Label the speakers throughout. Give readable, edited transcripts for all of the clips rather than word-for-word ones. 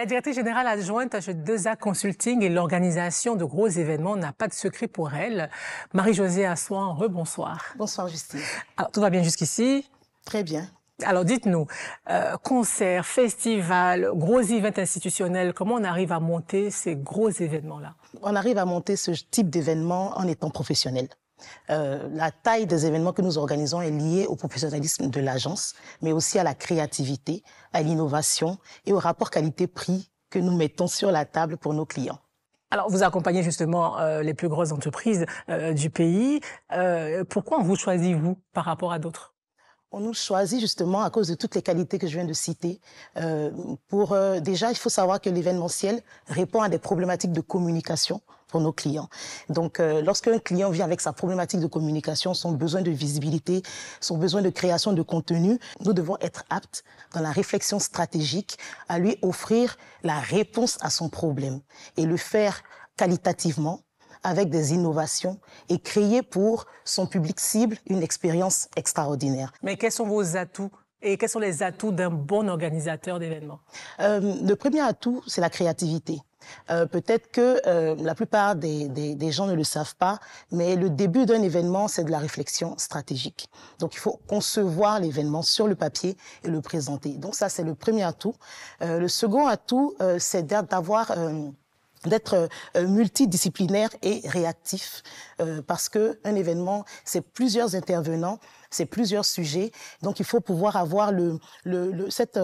Speaker 1: La directrice générale adjointe à H2A Consulting et l'organisation de gros événements n'a pas de secret pour elle. Marie-Josée Assouan, rebonsoir.
Speaker 2: Bonsoir Justine.
Speaker 1: Alors, tout va bien jusqu'ici?
Speaker 2: Très bien.
Speaker 1: Alors dites-nous, concerts, festivals, gros événements institutionnels, comment on arrive à monter ces gros événements-là?
Speaker 2: On arrive à monter ce type d'événement en étant professionnel. La taille des événements que nous organisons est liée au professionnalisme de l'agence, mais aussi à la créativité, à l'innovation et au rapport qualité-prix que nous mettons sur la table pour nos clients.
Speaker 1: Alors, vous accompagnez justement les plus grosses entreprises du pays. Pourquoi on vous choisit, vous, par rapport à d'autres?
Speaker 2: On nous choisit justement à cause de toutes les qualités que je viens de citer. Déjà, il faut savoir que l'événementiel répond à des problématiques de communication pour nos clients. Donc, lorsqu'un client vient avec sa problématique de communication, son besoin de visibilité, son besoin de création de contenu, nous devons être aptes dans la réflexion stratégique à lui offrir la réponse à son problème et le faire qualitativement, avec des innovations et créer pour son public cible une expérience extraordinaire.
Speaker 1: Mais quels sont vos atouts et quels sont les atouts d'un bon organisateur d'événements?
Speaker 2: Le premier atout, c'est la créativité. Peut-être que la plupart des gens ne le savent pas, mais le début d'un événement, c'est de la réflexion stratégique. Donc, il faut concevoir l'événement sur le papier et le présenter. Donc, ça, c'est le premier atout. Le second atout, c'est d'être multidisciplinaire et réactif parce que un événement, c'est plusieurs intervenants, c'est plusieurs sujets, donc il faut pouvoir avoir cette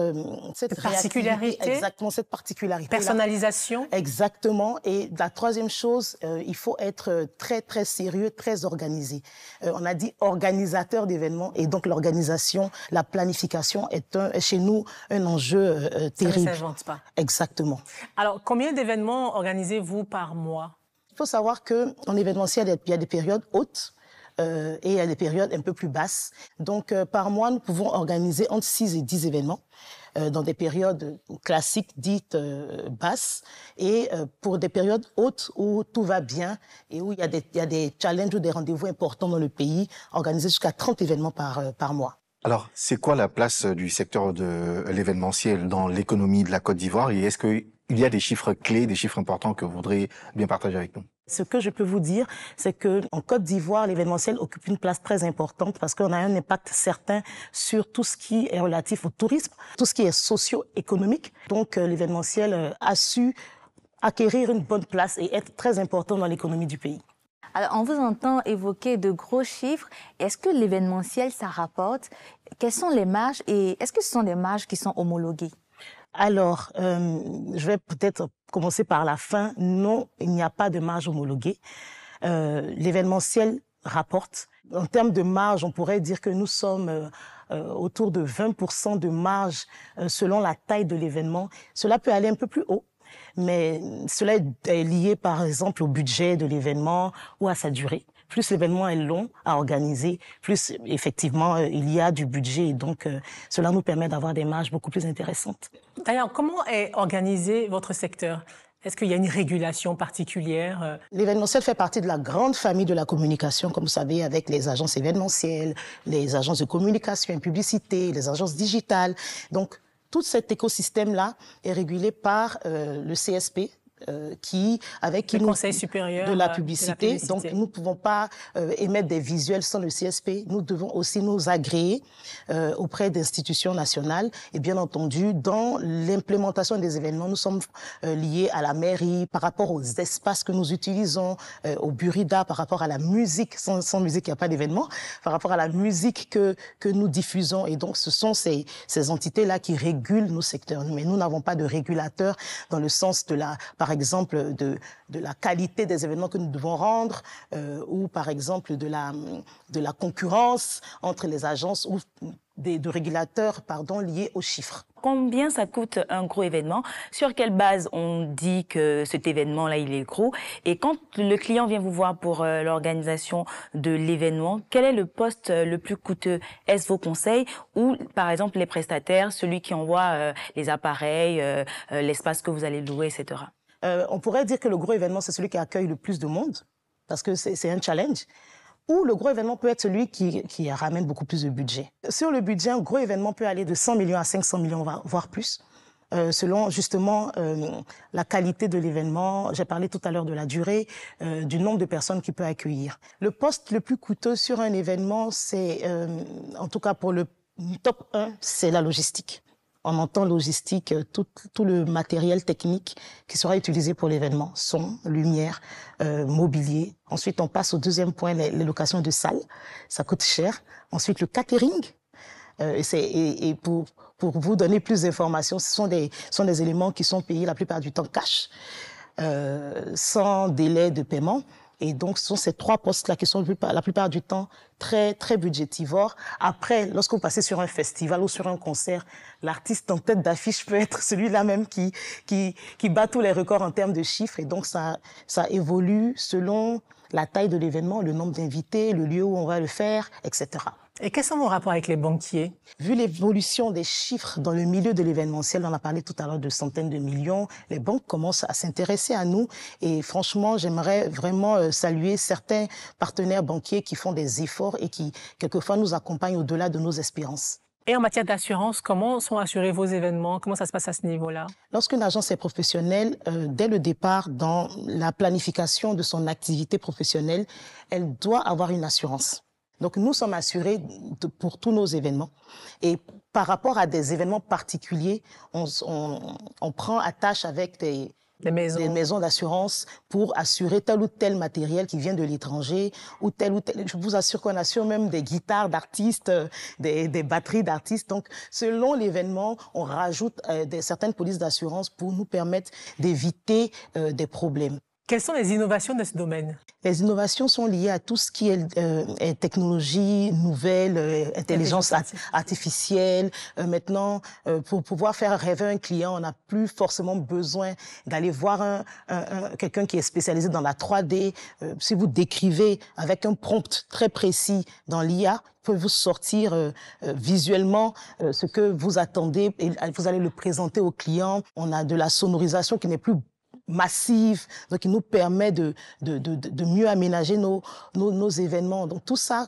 Speaker 1: particularité,
Speaker 2: exactement cette particularité,
Speaker 1: personnalisation,
Speaker 2: exactement. Et la troisième chose, il faut être très très sérieux, très organisé. On a dit organisateur d'événements et donc l'organisation, la planification est chez nous un enjeu terrible.
Speaker 1: Ça ne s'invente pas.
Speaker 2: Exactement.
Speaker 1: Alors, combien d'événements organisez-vous par mois?
Speaker 2: Il faut savoir que en événementiel, il y a des périodes hautes et il y a des périodes un peu plus basses. Donc, par mois, nous pouvons organiser entre 6 et 10 événements dans des périodes classiques dites basses et pour des périodes hautes où tout va bien et où il y a des challenges ou des rendez-vous importants dans le pays, organiser jusqu'à 30 événements par mois.
Speaker 3: Alors, c'est quoi la place du secteur de l'événementiel dans l'économie de la Côte d'Ivoire et est-ce qu'il y a des chiffres clés, des chiffres importants que vous voudriez bien partager avec nous?
Speaker 2: Ce que je peux vous dire, c'est que en Côte d'Ivoire, l'événementiel occupe une place très importante parce qu'on a un impact certain sur tout ce qui est relatif au tourisme, tout ce qui est socio-économique. Donc, l'événementiel a su acquérir une bonne place et être très important dans l'économie du pays.
Speaker 4: Alors, on vous entend évoquer de gros chiffres. Est-ce que l'événementiel, ça rapporte? Quelles sont les marges et est-ce que ce sont des marges qui sont homologuées?
Speaker 2: Alors, je vais peut-être commencer par la fin. Non, il n'y a pas de marge homologuée. L'événementiel rapporte. En termes de marge, on pourrait dire que nous sommes autour de 20% de marge selon la taille de l'événement. Cela peut aller un peu plus haut. Mais cela est lié, par exemple, au budget de l'événement ou à sa durée. Plus l'événement est long à organiser, plus effectivement il y a du budget et donc cela nous permet d'avoir des marges beaucoup plus intéressantes.
Speaker 1: D'ailleurs, comment est organisé votre secteur? Est-ce qu'il y a une régulation particulière?
Speaker 2: L'événementiel fait partie de la grande famille de la communication, comme vous savez, avec les agences événementielles, les agences de communication et publicité, les agences digitales. Donc, tout cet écosystème-là est régulé par le CSP, avec
Speaker 1: le Conseil supérieur
Speaker 2: de la publicité. Donc, nous ne pouvons pas émettre des visuels sans le CSP. Nous devons aussi nous agréer auprès d'institutions nationales. Et bien entendu, dans l'implémentation des événements, nous sommes liés à la mairie par rapport aux espaces que nous utilisons, au Burida, par rapport à la musique. Sans musique, il n'y a pas d'événement. Par rapport à la musique que nous diffusons. Et donc, ce sont ces entités-là qui régulent nos secteurs. Mais nous n'avons pas de régulateur dans le sens de par exemple, de la qualité des événements que nous devons rendre, ou par exemple de la concurrence entre les agences ou de régulateurs, liés aux chiffres.
Speaker 4: Combien ça coûte un gros événement? Sur quelle base on dit que cet événement-là, il est gros? Et quand le client vient vous voir pour l'organisation de l'événement, quel est le poste le plus coûteux? Est-ce vos conseils ou, par exemple, les prestataires, celui qui envoie les appareils, l'espace que vous allez louer, etc.?
Speaker 2: On pourrait dire que le gros événement, c'est celui qui accueille le plus de monde, parce que c'est un challenge. Ou le gros événement peut être celui qui ramène beaucoup plus de budget. Sur le budget, un gros événement peut aller de 100 millions à 500 millions, voire plus. selon justement la qualité de l'événement. J'ai parlé tout à l'heure de la durée, du nombre de personnes qu'il peut accueillir. Le poste le plus coûteux sur un événement, c'est, en tout cas pour le top 1, c'est la logistique. On entend logistique, tout le matériel technique qui sera utilisé pour l'événement, son, lumière, mobilier. Ensuite, on passe au deuxième point, les locations de salles. Ça coûte cher. Ensuite, le catering. Et pour vous donner plus d'informations, ce sont des éléments qui sont payés la plupart du temps cash, sans délai de paiement. Et donc, ce sont ces trois postes-là qui sont la plupart du temps très, très budgétivores. Après, lorsque vous passez sur un festival ou sur un concert, l'artiste en tête d'affiche peut être celui-là même qui bat tous les records en termes de chiffres. Et donc, ça évolue selon la taille de l'événement, le nombre d'invités, le lieu où on va le faire, etc.
Speaker 1: Et quels sont vos rapports avec les banquiers?
Speaker 2: Vu l'évolution des chiffres dans le milieu de l'événementiel, on a parlé tout à l'heure de centaines de millions, les banques commencent à s'intéresser à nous et franchement, j'aimerais vraiment saluer certains partenaires banquiers qui font des efforts et qui, quelquefois, nous accompagnent au-delà de nos espérances.
Speaker 1: Et en matière d'assurance, comment sont assurés vos événements? Comment ça se passe à ce niveau-là?
Speaker 2: Lorsqu'une agence est professionnelle, dès le départ, dans la planification de son activité professionnelle, elle doit avoir une assurance. Donc, nous sommes assurés pour tous nos événements. Et par rapport à des événements particuliers, on prend attache avec des maisons d'assurance pour assurer tel ou tel matériel qui vient de l'étranger ou tel. Je vous assure qu'on assure même des guitares d'artistes, des batteries d'artistes. Donc, selon l'événement, on rajoute certaines polices d'assurance pour nous permettre d'éviter des problèmes.
Speaker 1: Quelles sont les innovations de ce domaine?
Speaker 2: Les innovations sont liées à tout ce qui est technologie nouvelle, intelligence artificielle. Maintenant, pour pouvoir faire rêver un client, on n'a plus forcément besoin d'aller voir quelqu'un qui est spécialisé dans la 3D. Si vous décrivez avec un prompt très précis dans l'IA, peut vous sortir visuellement ce que vous attendez et vous allez le présenter au client. On a de la sonorisation qui n'est plus massive, donc il nous permet de mieux aménager nos événements. Donc tout ça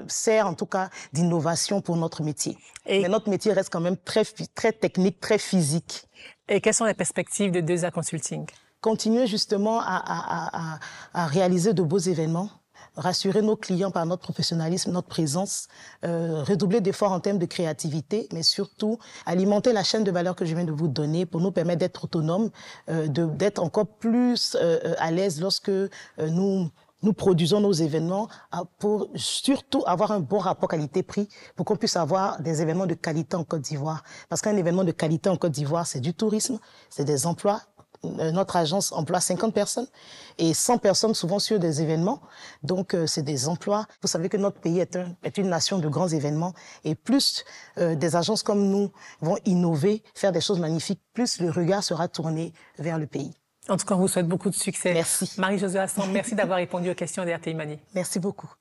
Speaker 2: sert en tout cas d'innovation pour notre métier. Mais notre métier reste quand même très technique, très physique.
Speaker 1: Et quelles sont les perspectives de 2A Consulting?
Speaker 2: Continuer justement à réaliser de beaux événements, rassurer nos clients par notre professionnalisme, notre présence, redoubler d'efforts en termes de créativité, mais surtout alimenter la chaîne de valeur que je viens de vous donner pour nous permettre d'être autonomes, d'être encore plus à l'aise lorsque nous produisons nos événements pour surtout avoir un bon rapport qualité-prix pour qu'on puisse avoir des événements de qualité en Côte d'Ivoire. Parce qu'un événement de qualité en Côte d'Ivoire, c'est du tourisme, c'est des emplois. Notre agence emploie 50 personnes et 100 personnes souvent sur des événements. Donc, c'est des emplois. Vous savez que notre pays est une nation de grands événements et plus des agences comme nous vont innover, faire des choses magnifiques, plus le regard sera tourné vers le pays.
Speaker 1: En tout cas, on vous souhaite beaucoup de succès.
Speaker 2: Merci.
Speaker 1: Marie-Josée Assang, merci d'avoir répondu aux questions d'RTI Mani.
Speaker 2: Merci beaucoup.